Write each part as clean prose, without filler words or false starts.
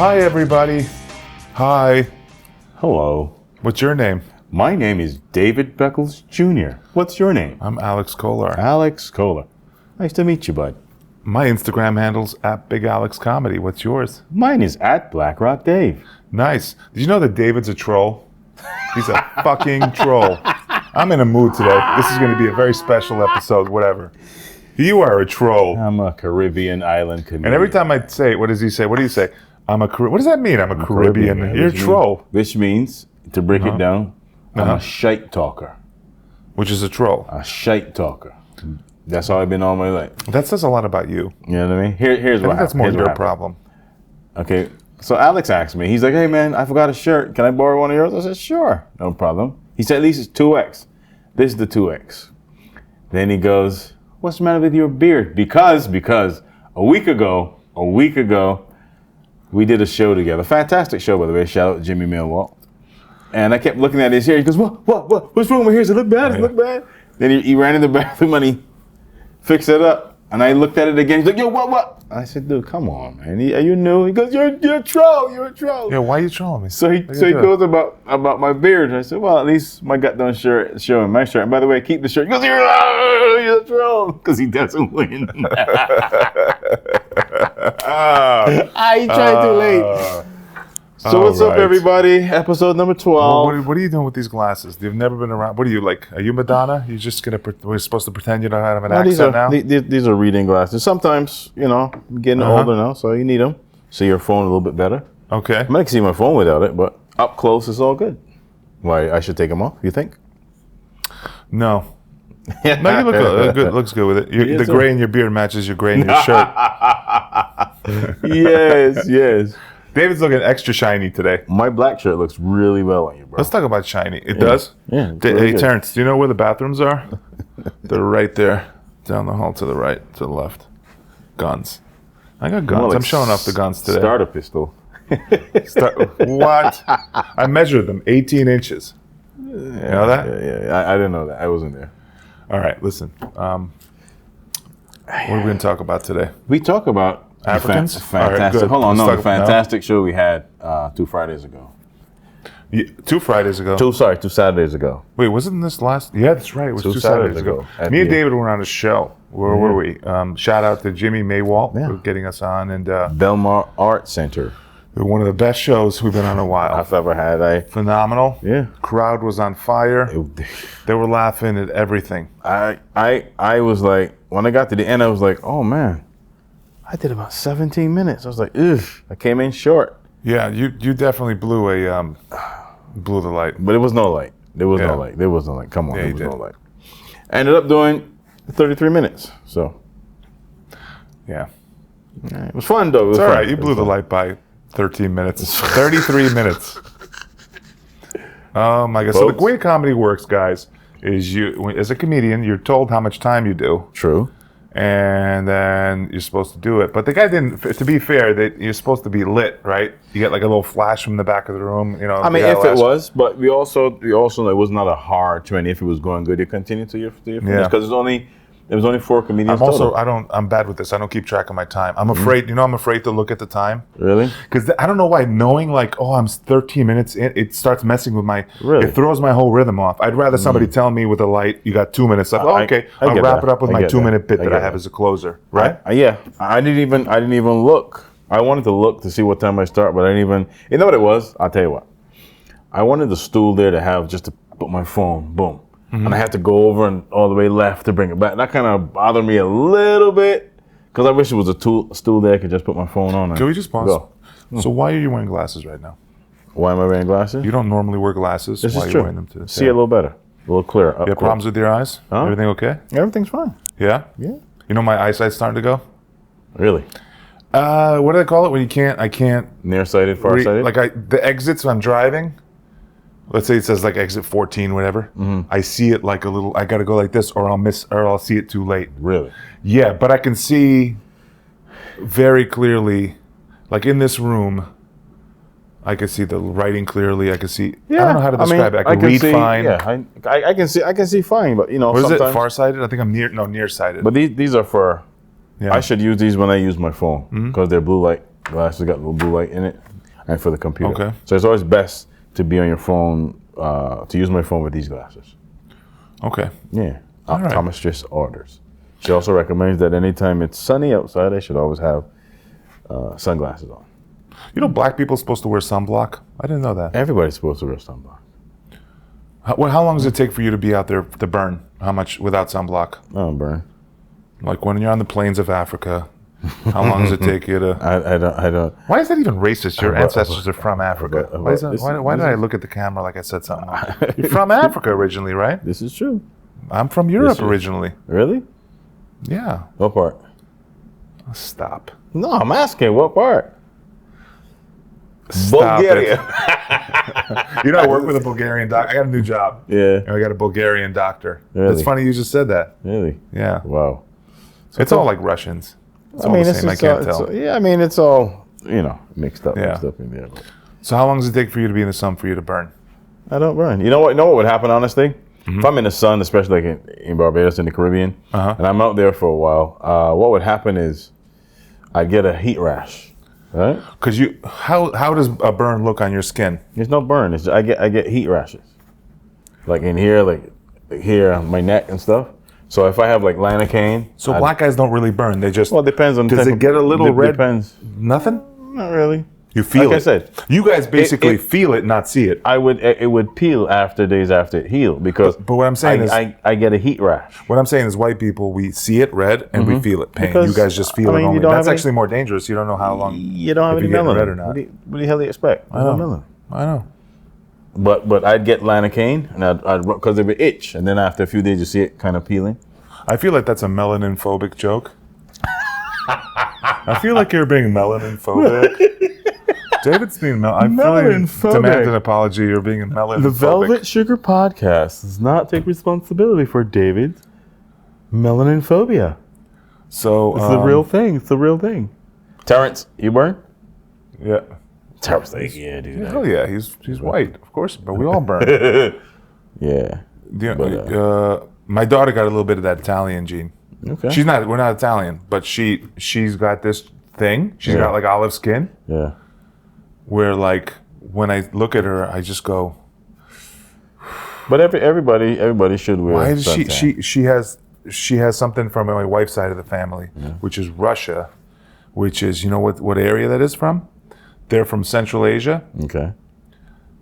Hi, everybody. Hi. Hello. What's your name? My name is David Beckles Jr. What's your name? I'm Alex Kolar. Alex Kolar. Nice to meet you, bud. My Instagram handle's @BigAlexComedy. What's yours? Mine is @BlackRockDave. Nice. Did you know that David's a troll? He's a fucking troll. I'm in a mood today. This is going to be a very special episode, whatever. You are a troll. I'm a Caribbean island comedian. And every time I say it, what does he say? What do you say? What does that mean? I'm a Caribbean. You're a troll. Which means, to break it down, I'm a shite talker. Which is a troll. A shite talker. That's how I've been all my life. That says a lot about you. You know what I mean? Here's what happened. That's more your problem. Okay, so Alex asked me, he's like, hey man, I forgot a shirt. Can I borrow one of yours? I said, sure, no problem. He said, at least it's 2X. This is the 2X. Then he goes, what's the matter with your beard? Because a week ago, we did a show together. Fantastic show, by the way. Shout out to Jimmy Millwall. And I kept looking at his hair. He goes, what? What's wrong with his hair? Does it look bad? Does it look bad? Then he ran in the bathroom and he fixed it up. And I looked at it again. He's like, yo, what? I said, dude, come on, man. Are you new? He goes, you're a troll. You're a troll. Yeah, why are you trolling me? So he goes about my beard. I said, well, at least my goddamn shirt showing my shirt. And by the way, keep the shirt. He goes, you're a troll. Because he doesn't win. I tried too late. So what's up, everybody? Episode number 12. Well, what are you doing with these glasses? You've never been around. What are you, like? Are you Madonna? You're just we're supposed to pretend you don't have an accent now? These are reading glasses. Sometimes, I'm getting older now, so you need them. See your phone a little bit better. Okay. I mean, I can see my phone without it, but up close is all good. Why, I should take them off, you think? No. No, you look good. Looks good with it. The gray in your beard matches your gray in your shirt. Yes. David's looking extra shiny today. My black shirt looks really well on you, bro. Let's talk about shiny. It does? Yeah. Hey, Terrence, do you know where the bathrooms are? They're right there. Down the hall to the right, to the left. Guns. I got guns. Like I'm showing off the guns today. Starter pistol. What? I measured them, 18 inches. You know that? Yeah. I didn't know that. I wasn't there. All right, listen. What are we going to talk about today? We talk about Africans? Fantastic. Right, hold on, the fantastic show we had 2 Fridays ago. 2 Fridays ago? 2 Saturdays ago. Wait, wasn't this last? Yeah, that's right. It was 2 Saturdays ago. Me and David were on a show. Where were we? Shout out to Jimmy Maywalt for getting us on. And Belmar Art Center. One of the best shows we've been on in a while. I've ever had. Phenomenal. Yeah. Crowd was on fire. They were laughing at everything. I was like, when I got to the end, I was like, oh man, I did about 17 minutes. I was like, ugh, I came in short. Yeah, you definitely blew the light. But it was no light. There was no light. Come on, there was no light. I ended up doing 33 minutes. So, yeah. It was fun though. It's all right. You blew the light by 13 minutes. 33 minutes. Oh my God. So the way comedy works, guys, is as a comedian, you're told how much time you do. True. And then you're supposed to do it. But the guy didn't, to be fair, that you're supposed to be lit, right? You get like a little flash from the back of the room, I mean, if it was, but we also know it was not a hard training. If it was going good, you continue to your finish. Because there was only 4 comedians I'm bad with this. I don't keep track of my time. I'm afraid, I'm afraid to look at the time. Really? Because I don't know why, knowing like, I'm 13 minutes in, it starts messing with it throws my whole rhythm off. I'd rather somebody tell me with a light, you got 2 minutes left. Okay, I'll wrap it up with my 2-minute bit that I have as a closer, right? I didn't even look. I wanted to look to see what time I start, but I didn't even, you know what it was? I'll tell you what. I wanted the stool there to have just to put my phone, boom. Mm-hmm. And I had to go over and all the way left to bring it back. That kind of bothered me a little bit because I wish it was a stool there I could just put my phone on. Can we just pause? So why are you wearing glasses right now? Why am I wearing glasses? You don't normally wear glasses. This why is true. Are you wearing them today? See a little better, a little clearer. You have problems with your eyes? Huh? Everything okay? Everything's fine. Yeah? Yeah. You know my eyesight's starting to go? Really? What do they call it when I can't? Nearsighted, farsighted? Like the exits when I'm driving. Let's say it says like exit 14, whatever. Mm-hmm. I see it like a little. I got to go like this, or I'll see it too late. Really? Yeah, but I can see very clearly, like in this room. I can see the writing clearly. I can see. Yeah, I don't know how to describe it. I can read fine. Yeah, I can see fine, but What is it? Farsighted? I think I'm nearsighted. But these are for. Yeah. I should use these when I use my phone because they're blue light glasses. Got a little blue light in it. and for the computer. Okay. So it's always best to be on your phone, to use my phone with these glasses. Okay. Yeah. All right. Optometrist orders. She also recommends that anytime it's sunny outside, I should always have sunglasses on. You know, black people are supposed to wear sunblock? I didn't know that. Everybody's supposed to wear sunblock. How long does it take for you to be out there to burn? How much without sunblock? Oh, burn. Like when you're on the plains of Africa, how long does it take you to... I don't. Why is that even racist? Your ancestors are from Africa. Why did I look at the camera like I said something wrong? You're from Africa originally, right? This is true. I'm from Europe originally. Really? Yeah. What part? Stop. No, I'm asking what part. Stop Bulgaria. You know, I work with a Bulgarian doctor. I got a new job. Yeah. And I got a Bulgarian doctor. Really? It's funny you just said that. Really? Yeah. Wow. So it's all like Russians. It's all the same. I can't tell. Yeah, I mean, it's all, mixed up Yeah. in there. But So how long does it take for you to be in the sun for you to burn? I don't burn. You know what would happen, honestly? If I'm in the sun, especially like in Barbados, in the Caribbean, and I'm out there for a while, what would happen is I'd get a heat rash. Right? Because how does a burn look on your skin? There's no burn. I get heat rashes, like in here, like here on my neck and stuff. So if I have like lidocaine, So black guys don't really burn. They just well, it depends on. Does it get a little red? Depends. Nothing. Not really. You feel Like it. I said, You guys basically feel it, not see it. it would peel days after it healed because. But what I'm saying is, I get a heat rash. what I'm saying is, white people, we see it red and we feel it pain. Because, you guys just feel I mean, it you only. don't That's have actually more dangerous. You don't know how long. You don't have if any you get melanin. red or not. What the hell do you expect? I know. No melanin. I know. But I'd get lidocaine and I'd because it would itch, and then after a few days you see it kind of peeling. I feel like that's a melanin phobic joke. I feel like you're being melanin phobic. David's being I Melanin feel demand an apology. You're being melanin The phobic. Velvet Sugar Podcast does not take responsibility for David's melanin phobia. So It's the real thing. It's the real thing. Terrence, you burn? Yeah. Terrence, like, yeah, dude. Hell yeah, he's white, of course, but we all burn. Yeah. My daughter got a little bit of that Italian gene. Okay. We're not Italian, but she's got this thing. She's got like olive skin. Yeah. Where like when I look at her, I just go. But everybody should wear. Why does she has something from my wife's side of the family, which is Russia, which is what area that is from? They're from Central Asia. Okay.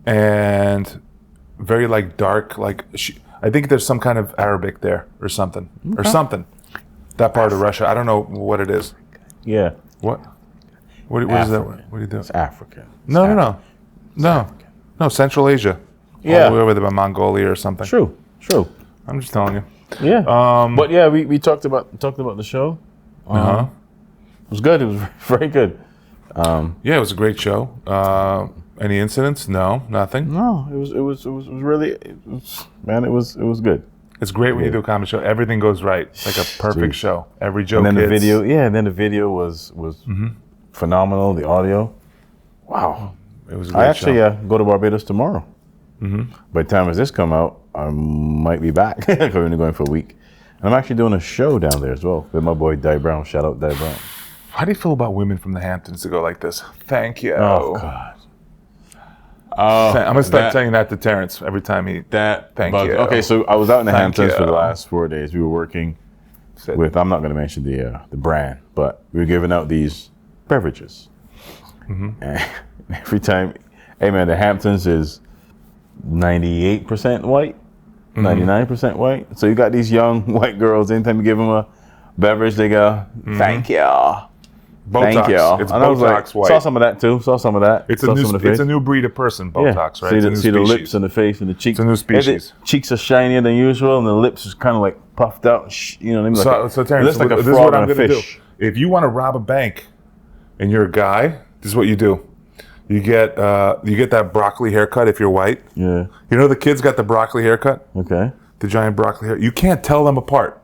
And very like dark, like I think there's some kind of Arabic there or something. That part of Russia. I don't know what it is. Yeah. What is that? What do you do? It's African. No. Central Asia. Yeah. All the way over there by Mongolia or something. True. I'm just telling you. Yeah. But yeah, we talked about the show. It was good. It was very good. Yeah, it was a great show. Any incidents? No, nothing. No, it was really, it was good. It's great when you do a comedy show. Everything goes right. It's like a perfect show. Every joke and then hits. the video was phenomenal. The audio, wow. It was a great show. I actually go to Barbados tomorrow. By the time as this come out, I might be back because we're only going for a week. And I'm actually doing a show down there as well with my boy Di Brown. Shout out Di Brown. How do you feel about women from the Hamptons to go like this? Thank you. Oh God. I'm gonna start saying that to Terrence every time thank you. Okay, so I was out in the Hamptons for the last 4 days. We were working with, I'm not going to mention the brand, but we were giving out these beverages. And every time, hey man, the Hamptons is 98% white, 99% white. So you got these young white girls. Anytime you give them a beverage, they go, "Thank you." Botox. Thank you. It's and I was Botox like, white. Saw some of that too. It's a new breed of person. Botox, right? See the lips and the face and the cheeks. It's a new species. The cheeks are shinier than usual, and the lips is kind of like puffed out. You know what I mean? So Terrence, it looks like a this is frog what I'm and a going to do. fish. If you want to rob a bank, and you're a guy, this is what you do. You get that broccoli haircut if you're white. Yeah. You know the kids got the broccoli haircut. Okay. The giant broccoli hair. You can't tell them apart.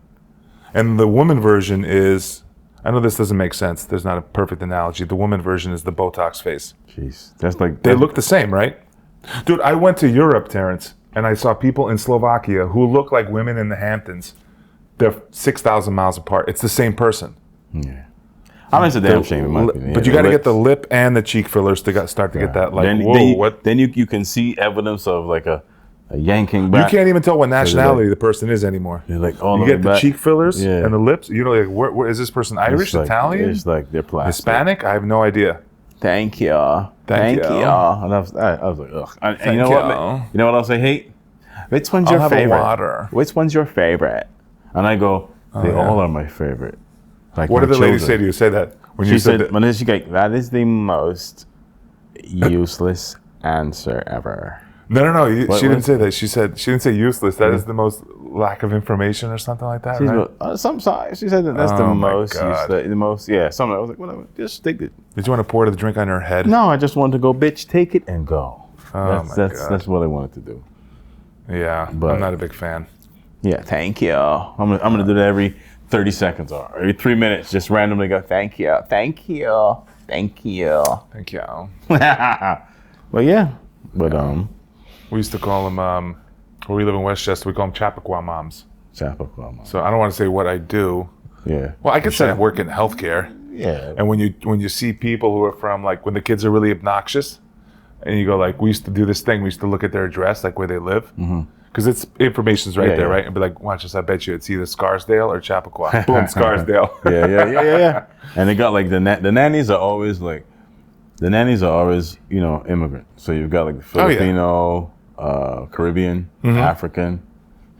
And the woman version is. I know this doesn't make sense. There's not a perfect analogy. The woman version is the Botox face. Jeez, that's like they look the same, right? Dude, I went to Europe, Terrence, and I saw people in Slovakia who look like women in the Hamptons. They're 6,000 miles apart. It's the same person. Yeah. I mean, it's a damn shame. In my opinion. But you got to get the lip and the cheek fillers to start to get that like. Then you can see evidence of like a yanking back. You can't even tell what nationality the person is anymore. You're like, you get the cheek fillers and the lips. You know, like, where is this person? Irish, Italian? It's like they're plastic. Hispanic? I have no idea. Thank you. Thank you. And I was like, ugh. And you know what? You know what else I hate? Which one's your favorite? Water. Which one's your favorite? And I go, they all are my favorite. Like what did the lady say to you? Say that when she said that. That is the most useless answer ever. No. She didn't say that. She didn't say useless. That is the most lack of information or something like that, right? She said that's the most useless. The most, yeah. Something. I was like, whatever. Just take it. Did you want to pour the drink on her head? No, I just wanted to go, bitch, take it and go. That's what I wanted to do. Yeah, but I'm not a big fan. Yeah, thank you. I'm gonna do that every 30 seconds or every 3 minutes. Just randomly go, thank you, thank you, thank you, thank you. Well, yeah, but we used to call them where we live in Westchester. We call them Chappaqua moms. Chappaqua moms. So I don't want to say what I do. Yeah. Well, I guess I work in healthcare. Yeah. And when you see people who are from like when the kids are really obnoxious, and you go like, we used to do this thing. We used to look at their address, like where they live, because it's information's right there, right? And be like, watch this. I bet you it's either Scarsdale or Chappaqua. Boom, Scarsdale. Yeah. And they got like the nannies are always immigrant. So you've got like the Filipino, Caribbean, African,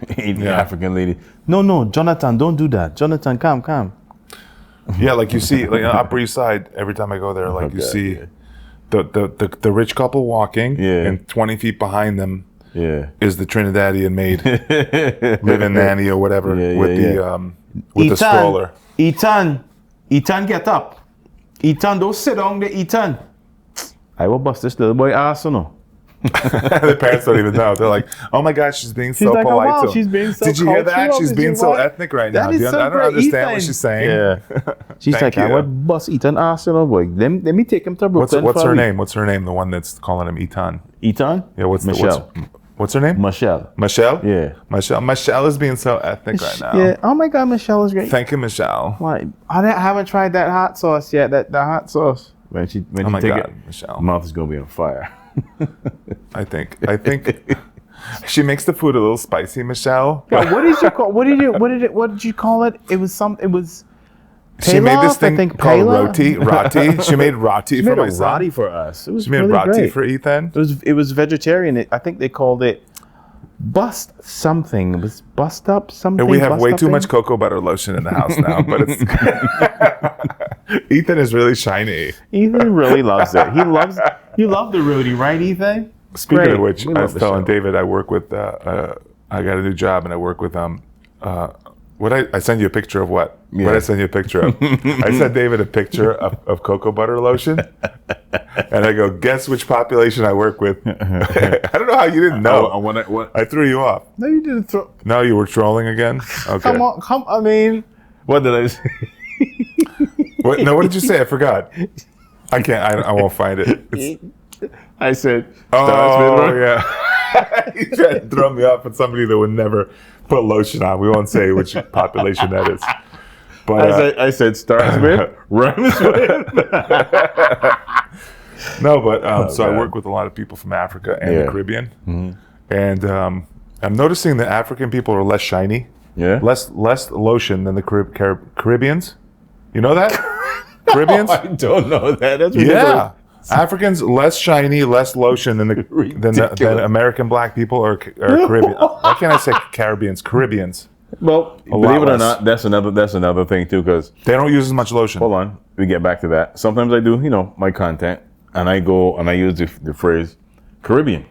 African lady. No, Jonathan, don't do that. Jonathan, come. Yeah, like you see, like on Upper East Side. Every time I go there, like you see. The rich couple walking, and 20 feet behind them is the Trinidadian maid, live-in nanny or whatever, with the stroller. Ethan, get up. Ethan, don't sit down there, Ethan. I will bust this little boy ass, no. The parents don't even know. They're like, "Oh my gosh, she's being so polite." Oh, wow, she's being so. Did you hear that? She's being so ethnic right now. I don't understand what she's saying. Yeah. She's like, "I would bust Ethan ass, boy. Let me take him to Brooklyn." What's her name? What's her name? The one that's calling him Ethan. Ethan? Yeah. Michelle? What's her name? Michelle. Michelle? Yeah. Michelle is being so ethnic right now. Yeah. Oh my God, Michelle is great. Thank you, Michelle. Why? I haven't tried that hot sauce yet. That hot sauce. When you take it, Michelle. Mouth is gonna be on fire. I think she makes the food a little spicy, Michelle. Yeah, what did you call it? It was she made this thing called roti. She made roti for my son. Roti for us. It was she made really roti great. for Ethan. It was vegetarian. I think they called it bust something. It was bust up something. And we have way too much cocoa butter lotion in the house now, but it's Ethan is really shiny. Ethan really loves it. You love the roti, right, Ethan? Speaking of which, I was telling David I work with I got a new job and I work with I send you a picture of what? Yeah. What did I send you a picture of? I sent David a picture of cocoa butter lotion. And I go, guess which population I work with? I don't know how you didn't know. I threw you off. No, you didn't throw. No, you were trolling again? Okay. I mean, what did I say? What did you say? I forgot. I can't. I won't find it. I said. Oh yeah. You tried to throw me off with somebody that would never put lotion on. We won't say which population that is. But I said starts with, rhymes with. No, but so I work with a lot of people from Africa and the Caribbean, and I'm noticing that African people are less shiny. Yeah. Less lotion than the Caribbeans. You know that? Caribbeans? I don't know that. That's ridiculous. Yeah. Africans less shiny, less lotion than than American black people or Caribbean. Why can't I say Caribbeans? Caribbeans. Well, believe it or not, that's another thing too, because they don't use as much lotion. Hold on, we get back to that. Sometimes I do, my content, and I go and I use the phrase Caribbean,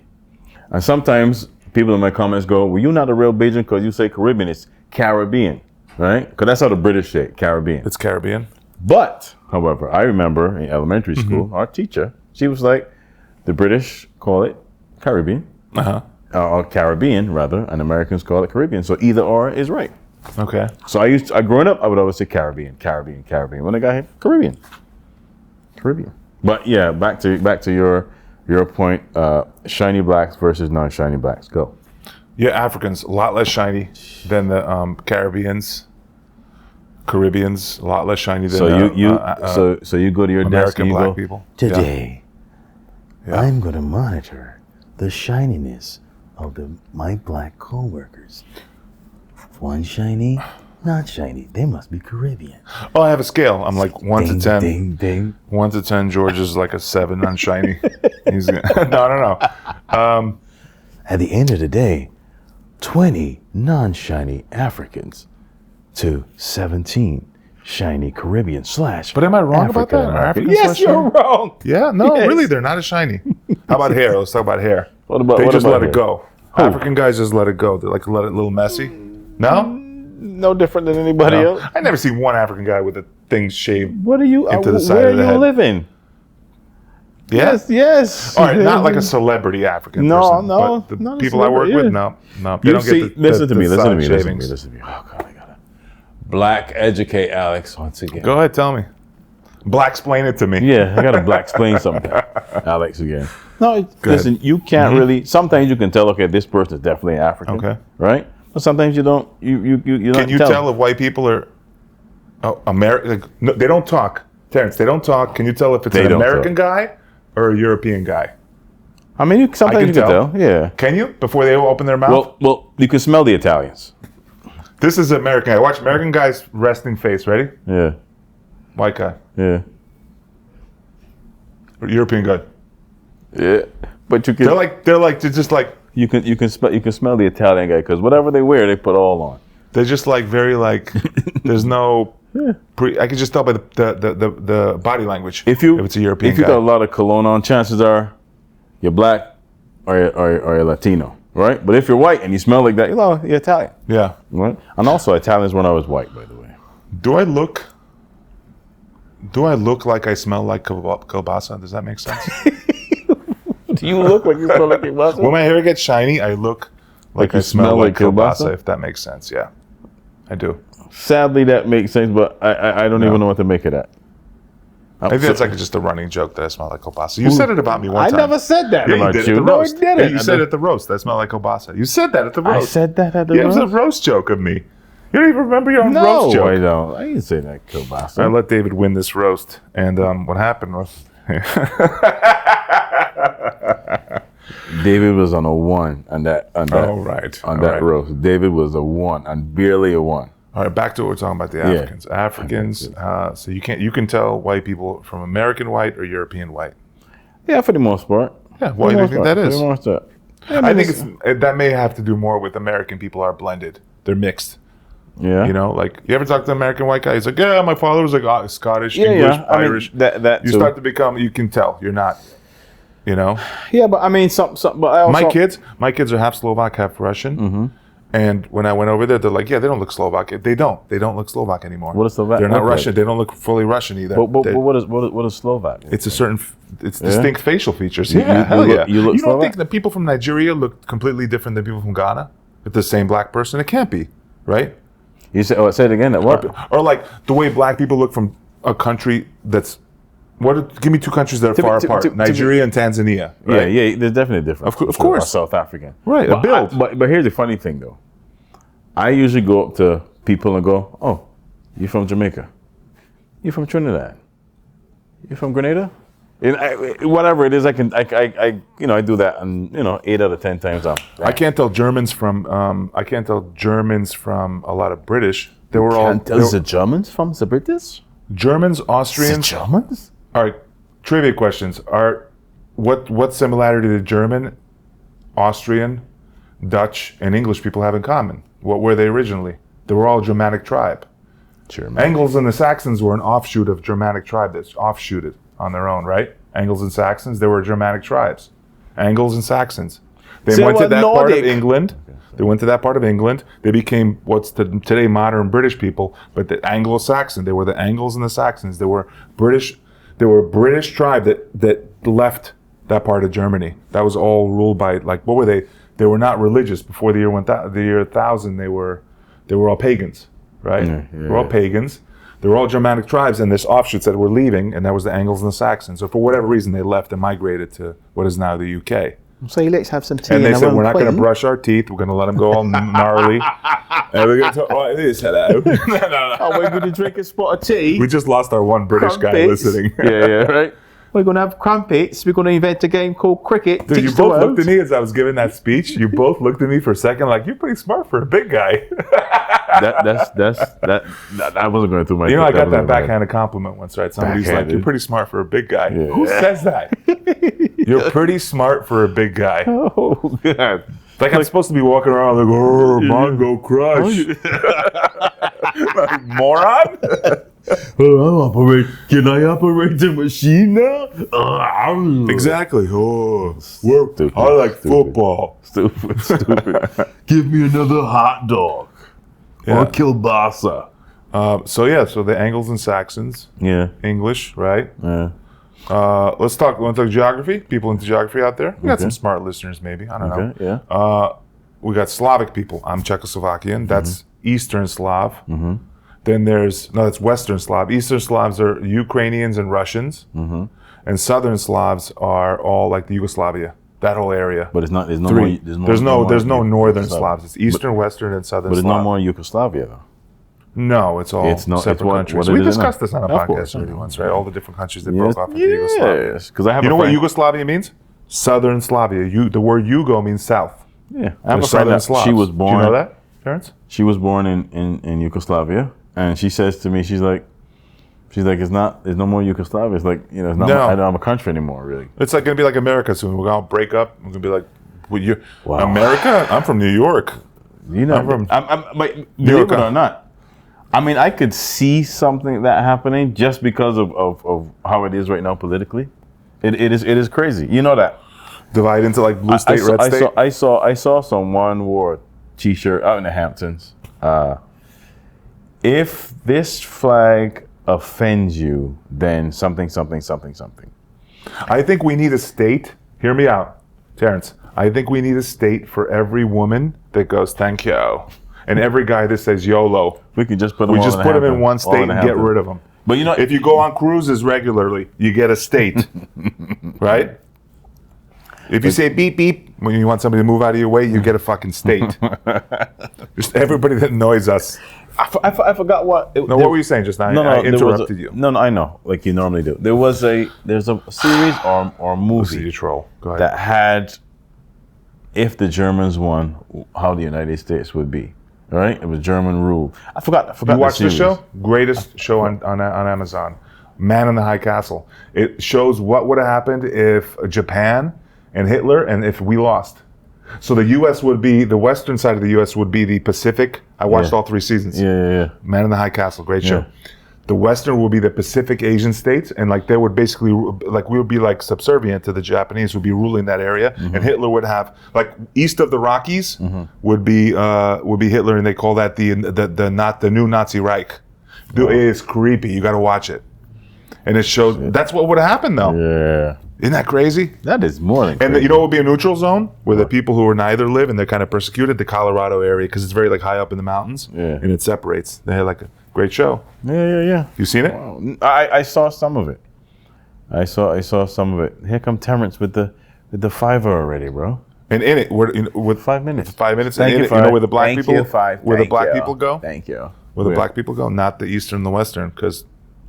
and sometimes people in my comments go, "Well, you're not a real Bajan because you say Caribbean. It's Caribbean, right? Because that's how the British say it, Caribbean. It's Caribbean." But, however, I remember in elementary school, our teacher, she was like, the British call it Caribbean, or Caribbean rather, and Americans call it Caribbean. So either or is right. Okay. So growing up, I would always say Caribbean. When I got here, Caribbean. But yeah, back to your point, shiny blacks versus non-shiny blacks. Go. Yeah, Africans a lot less shiny than the Caribbeans. Caribbeans, a lot less shiny than so you go to your desk American and you black go, people. today, Yeah. I'm going to monitor the shininess of my black coworkers. One shiny, not shiny. They must be Caribbean. Oh, I have a scale. I'm like 1 to 10. Ding, ding. 1 to 10. George is like a 7 on shiny. He's no. At the end of the day, 20 non-shiny Africans to 17 shiny Caribbean / But am I wrong about that? Are Africans Yes, less you're shiny? wrong. Yeah, no, Yes. really, they're not as shiny. How about hair? Let's talk about hair. What Just about let hair? it go. African guys just let it go. They like to let it a little messy. No? No different than anybody No. else. I never see one African guy with a thing shaved. What are you? Into the side where of the are you head. living? Yeah? Yes. All right, not like a celebrity African No, person. no, But the not a people I work celebrity, with, yeah. no. They You don't see, get the listen to me. side shavings. Listen to me. Oh God, I got it. Black educate Alex once again. Go ahead, tell me. Black explain it to me. Yeah, I got to black explain something. Alex again. No, listen, you can't really. Sometimes you can tell. Okay, this person is definitely African. Okay. Right. But sometimes you don't. You don't. Can you tell if white people are American? No, they don't talk. Terrence, they don't talk. Can you tell if it's They an don't American guy or a European guy? I mean, sometimes can you can tell. Yeah. Can you? Before they open their mouth? Well, you can smell the Italians. This is American guy. Watch American guy's resting face. Ready? Yeah. White guy. Yeah. European guy. Yeah. But you can. They're just like You can smell the Italian guy because whatever they wear, they put all on. they're just like very like there's no I can just tell by the body language if it's a European if you guy. got a lot of cologne on, chances are you're black or you're Latino, right? But if you're white and you smell like that, you're Italian, Yeah. right? And also Italians when I was white, by the way. Do I look like I smell like kielbasa? Does that make sense? Do you look like you smell like kielbasa? When my hair gets shiny, I look like you I smell like kielbasa, kielbasa? if that makes sense. Yeah, I do. Sadly, that makes sense, but I don't even know what to make of that. I think that's like just a running joke that I smell like kielbasa. You said it about me one time. I never said that Yeah, about you did you. at the No, I roast. didn't. Yeah, you said at the roast, I smell like kielbasa. You said that at the I roast. said that at the Yeah, it roast? was a roast joke of me. You don't even remember your own No, roast joke. I don't. I didn't say that kielbasa. I let David win this roast, and what happened was, David was on a 1 on that roast. David was a 1 and barely a 1. All right, back to what we're talking about. The Africans. Africans. So you can tell white people from American white or European white. Yeah, for the most part. Yeah, why do you think that is? For the most part. I think that may have to do more with American people are blended. They're mixed. Yeah. You know, like you ever talk to an American white guy? He's like, yeah, my father was like Scottish, English, Irish. That you too. start to become. You can tell you're not. You know. Yeah, but I mean, but I also, my kids are half Slovak, half Russian. Mm-hmm. And when I went over there, they're like, yeah, they don't look Slovak. They don't look Slovak anymore. What is Slovak? They're not look Russian. like? They don't look fully Russian either. But what is Slovak? It's a certain, distinct facial features. You Hell look- yeah. you look don't Slovak? think that people from Nigeria look completely different than people from Ghana? With the same black person? It can't be, right? You say it again. What? Or like the way black people look from a country that's, give me two countries that are far apart. Nigeria and Tanzania. Right? Yeah, there's definitely a difference. Of course. South African. Right, a build. But here's the funny thing, though. I usually go up to people and go, "Oh, you from Jamaica? You from Trinidad? You from Grenada?" And whatever it is, I do that, and 8 out of 10 times I can't tell Germans from a lot of British. They were all the Germans from the British? Germans, Austrians. The Germans? All right, trivia questions. What similarity did German, Austrian, Dutch, and English people have in common? What were they originally? They were all a Germanic tribe. Angles and the Saxons were an offshoot of Germanic tribe that's offshooted on their own, right? Angles and Saxons, they were Germanic tribes. Angles and Saxons. They went to that part of England. They went to that part of England. They became what's today modern British people, but the Anglo-Saxon. They were the Angles and the Saxons. They were British. They were a British tribe that left that part of Germany. That was all ruled by what were they? They were not religious before the year 1000. They were all pagans, right? They were all pagans. They were all Germanic tribes, and there's offshoots that were leaving, and that was the Angles and the Saxons. So for whatever reason, they left and migrated to what is now the UK. say, let's have some tea. And they said, we're not going to brush our teeth. We're going to let them go all gnarly. And we're going to talk like this. Hello. Oh, we're going to drink a spot of tea. We just lost our one British guy listening. Yeah, right. We're going to have crumpets. We're going to invent a game called cricket. Dude, you both looked at me as I was giving that speech. You both looked at me for a second like, you're pretty smart for a big guy. I wasn't going through my. You know, I got that backhanded compliment once, right? Somebody's like, you're pretty smart for a big guy. Yeah. Who says that? You're pretty smart for a big guy. Oh, God. Like I'm supposed to be walking around like, oh, Mongo Crush. Like, moron? Can I operate the machine now? Exactly. Oh, I like football. Stupid. Give me another hot dog or kielbasa. So the Angles and Saxons. Yeah. English, right? Yeah. Want to talk geography? People into geography out there? We got some smart listeners, maybe. I don't know. Yeah. We got Slavic people. I'm Czechoslovakian. That's Eastern Slav. Then that's Western Slav. Eastern Slavs are Ukrainians and Russians. And Southern Slavs are all like the Yugoslavia, that whole area. But there's no Northern Slavs. It's Eastern, Western, and Southern Slav. But there's no more Yugoslavia, though. No, it's all separate countries. We discussed this on a podcast already once, right? All the different countries that broke off into Yugoslavia. Yes, because I have. You know what Yugoslavia means? Southern Slavia. The word Yugo means south. Yeah, I have a friend that she was born. Do you know that, Terrence? She was born in Yugoslavia, and she says to me, she's like, there's no more Yugoslavia. It's like, it's not. I don't have a country anymore, really. It's like gonna be like America soon. We're gonna break up. We're gonna be like, America? I'm from New York. I'm from New York or not. I mean, I could see something that happening just because of how it is right now politically. It is crazy. You know that. Divide into like blue state, red state. I saw someone wore a T-shirt out in the Hamptons. If this flag offends you, then something. I think we need a state. Hear me out, Terrence. I think we need a state for every woman that goes, thank you. And every guy that says YOLO, we can just put them. In one state and get rid of them. But if you go on cruises regularly, you get a state, right? If you say beep beep when you want somebody to move out of your way, you get a fucking state. Just everybody that annoys us. I forgot what. What were you saying just now? I interrupted you. No, I know, like you normally do. There's a series or movie you troll. Go ahead. that had, if the Germans won, how the United States would be. Right? It was German rule. I forgot. You watched the show? Greatest show on Amazon. Man in the High Castle. It shows what would have happened if Japan and Hitler and if we lost. So the U.S. would be, the western side of the U.S. would be the Pacific. I watched all 3 seasons. Yeah. Man in the High Castle. Great show. The western would be the Pacific Asian states, and like they would basically, like we would be like subservient to the Japanese, would be ruling that area, and Hitler would have, like east of the Rockies would be Hitler, and they call that the new Nazi Reich. Dude, it is creepy. You got to watch it, and it shows that's what would happen though. Yeah, isn't that crazy? That is more than crazy. And you know what would be a neutral zone where the people who are neither live and they're kind of persecuted, the Colorado area, because it's very like high up in the mountains, and it separates. They had like a great show. Yeah. You seen it? Wow. I saw some of it. I saw some of it. Here come Terrence with the fiver already, bro. And in it, with 5 minutes. 5 minutes. Thank you, you know where the black people, where the black you. people go. Thank you. Where the black people go, not the Eastern and the Western, because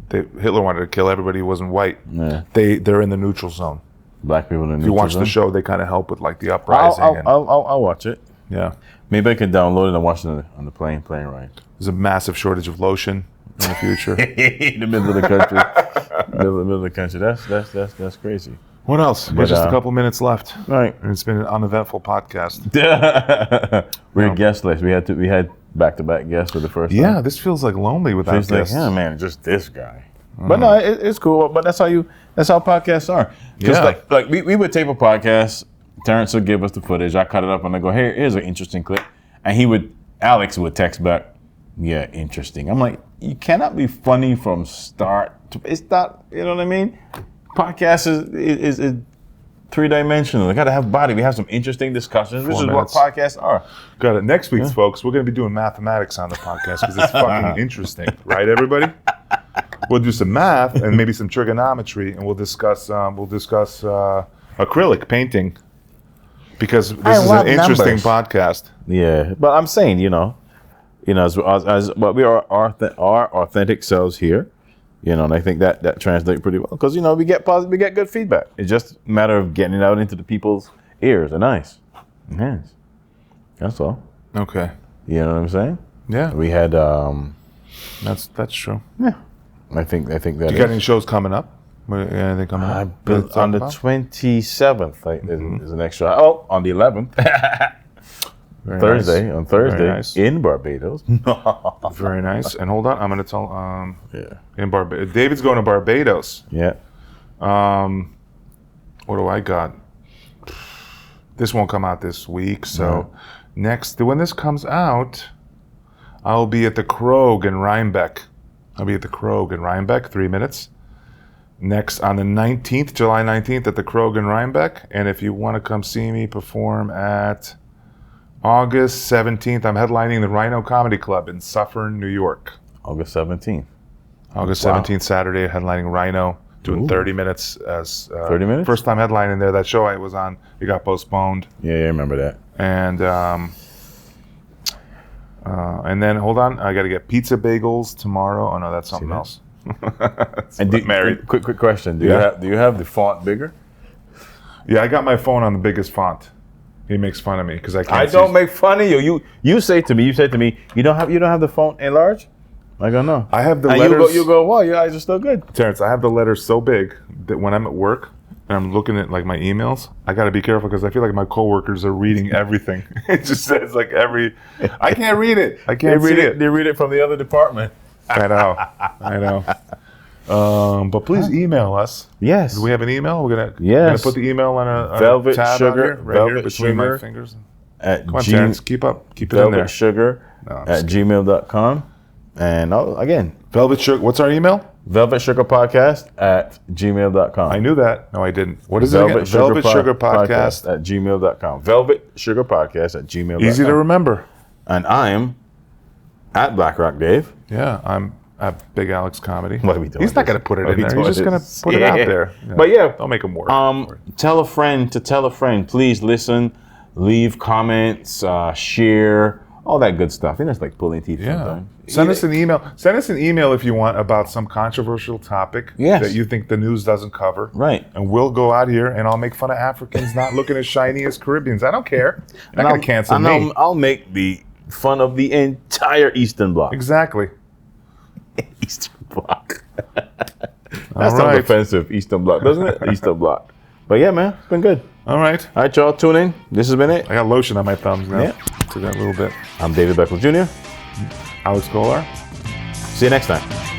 Hitler wanted to kill everybody who wasn't white. Yeah. They're in the neutral zone. Black people in the neutral zone. If you watch the show, they kind of help with like the uprising. I'll watch it. Yeah. Maybe I could download it and watch it on the plane ride. There's a massive shortage of lotion in the future. In the middle of the country. middle of the country. That's crazy. What else? We have just a couple minutes left. All right. And it's been an uneventful podcast. We're guestless. We had back-to-back guests for the first time. Yeah, this feels like lonely without guests. Like, yeah, man, just this guy. But no, it's cool. But that's how podcasts are. Because like we would tape a podcast. Terrence would give us the footage. I cut it up and I go, here's an interesting clip. And Alex would text back, yeah, interesting. I'm like, you cannot be funny from start to, it's not, you know what I mean? Podcast is three-dimensional. We got to have body. We have some interesting discussions. This is what podcasts are. Got it. Next week's, folks, we're going to be doing mathematics on the podcast because it's fucking interesting. Right, everybody? We'll do some math and maybe some trigonometry, and we'll discuss acrylic painting. Because this is an interesting podcast. Yeah, but I'm saying, as but we are our authentic selves here, and I think that translates pretty well because we get positive, we get good feedback. It's just a matter of getting it out into the people's ears and eyes. Yes, that's all. Okay. You know what I'm saying? Yeah. We had. That's true. Yeah. I think that. Do you got any shows coming up? Anything coming up? On the 27th, there's an extra. Oh, on the 11th. Thursday. On Thursday nice. In Barbados. Very nice. And hold on, I'm going to tell. In Barbados, David's going to Barbados. Yeah. What do I got? This won't come out this week, so when this comes out, I'll be at the Krog in Rhinebeck. 3 minutes. Next on the 19th, July 19th, at the Krog in Rhinebeck. And if you want to come see me perform at August 17th, I'm headlining the Rhino Comedy Club in Suffern, New York. August 17th. August 17th, Saturday, headlining Rhino, doing 30 minutes as 30 minutes? First time headlining there. That show I was on, it got postponed. Yeah, I remember that. And then hold on, I got to get pizza bagels tomorrow. Oh no, that's something else. And married. Quick question: Do you have the font bigger? Yeah, I got my phone on the biggest font. He makes fun of me because I can't. I don't make fun of you. You say to me, you don't have the font enlarged. I go no. I have the and letters. You go. Wow, your eyes are still good. Terrence, I have the letters so big that when I'm at work and I'm looking at like my emails, I got to be careful because I feel like my coworkers are reading everything. It just says like I can't read it. I can't read it. They read it from the other department. I know. But please email us. Yes. Do we have an email? We're gonna put the email on a Velvet tab Sugar, right here between my fingers. Come on, Terrence, keep it in there. Velvet Sugar at gmail.com. And again, Velvet Sugar. What's our email? Velvet Sugar Podcast at gmail.com. I knew that. No, I didn't. What is it again? Velvet Sugar Podcast at gmail.com. Velvet Sugar Podcast at gmail.com. Easy to remember. And I'm at Black Rock Dave. Yeah, I'm at Big Alex Comedy. What are we doing? He's not going to put it in there. He's just going to put it out there. But don't make him work. Tell a friend to tell a friend. Please listen, leave comments, share, all that good stuff. And it's like pulling teeth sometimes. Send us an email. Send us an email if you want about some controversial topic that you think the news doesn't cover. Right. And we'll go out here and I'll make fun of Africans not looking as shiny as Caribbeans. I don't care. They're not going to cancel me. I'll make the fun of the entire Eastern Bloc. Exactly. Eastern Bloc. That sounds offensive, Eastern Bloc, doesn't it? Eastern Bloc. But yeah, man, it's been good. All right. All right, y'all, tune in. This has been it. I got lotion on my thumbs now. Yeah. To that little bit. I'm David Beckel Jr. Alex Golar. See you next time.